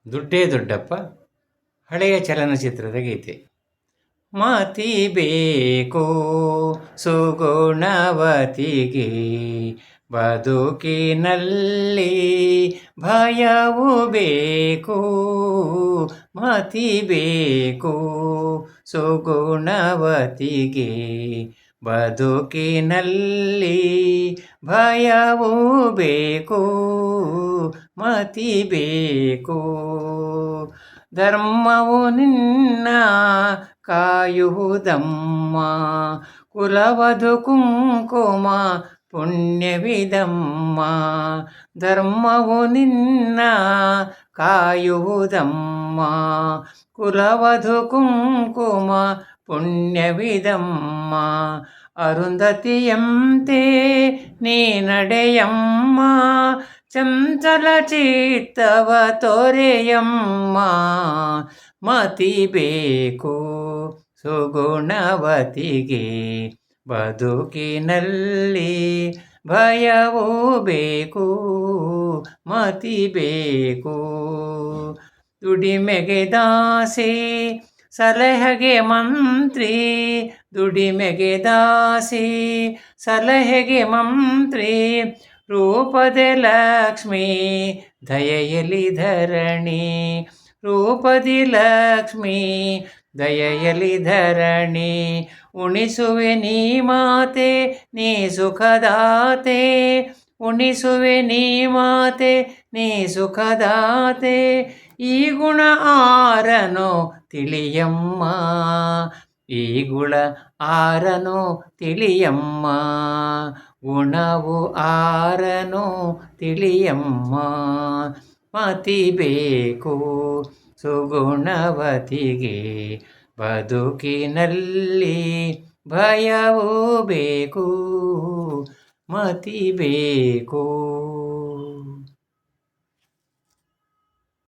ದುಡ್ಡೇ ದೊಡ್ಡಪ್ಪ ಹಳೆಯ ಚಲನಚಿತ್ರದ ಗೀತೆ. ಮತಿ ಬೇಕು ಸುಗುಣವತಿಗೆ, ಬದುಕಿನಲ್ಲಿ ಭಯವು ಬೇಕು. ಮತಿ ಬೇಕು ಸುಗುಣವತಿಗೆ, ಬದುಕಿನಲ್ಲಿ ಭಯವು ಬೇಕು. ಮತಿ ಬೇಕು. ಧರ್ಮವು ನಿನ್ನ ಕಾಯುವುದಮ್ಮ, ಕುಲವಧು ಕುಂಕುಮ ಪುಣ್ಯವಿದಮ್ಮ. ಧರ್ಮವು ನಿನ್ನ ಕಾಯುವುದಮ್ಮ, ಕುಲವಧು ಕುಂಕುಮ ಪುಣ್ಯವಿದಮ್ಮ. ಅರುಂಧತಿಯಂತೆ ನೀ ನಡೆಯಮ್ಮ, ಚಂಚಲ ಚಿತ್ತವ ತೊರೆಯಮ್ಮ. ಮತಿ ಬೇಕು ಸುಗುಣವತಿಗೆ, ಬದುಕಿನಲ್ಲಿ ಭಯವೂ ಬೇಕು. ಮತಿ ಬೇಕು. ದುಡಿಮೆಗೆ ದಾಸಿ ಸಲಹೆಗೆ ಮಂತ್ರಿ, ದುಡಿಮೆಗೆ ದಾಸಿ ಸಲಹೆಗೆ ಮಂತ್ರಿ. ರೂಪದೆ ಲಕ್ಷ್ಮೀ ದಯೆಯಲಿ ಧರಣಿ, ರೂಪದಿ ಲಕ್ಷ್ಮೀ ದಯೆಯಲಿ ಧರಣಿ. ಉಣಿಸುವೆ ನೀ ಮಾತೆ ನೀ ಸುಖದಾತೆ, ಉಣಿಸುವೆ ನೀ ಮಾತೆ ನೀ ಸುಖದಾತೆ. ಈ ಗುಣ ಆರನೋ ತಿಳಿಯಮ್ಮ, ಈ ಗುಣ ಆರನೋ ತಿಳಿಯಮ್ಮ. ಗುಣವು ಆರನೋ ತಿಳಿಯಮ್ಮ. ಮತಿ ಬೇಕು ಸುಗುಣವತಿಗೆ, ಬದುಕಿನಲ್ಲಿ ಭಯವೂ ಬೇಕು. ಮತಿ ಬೇಕು.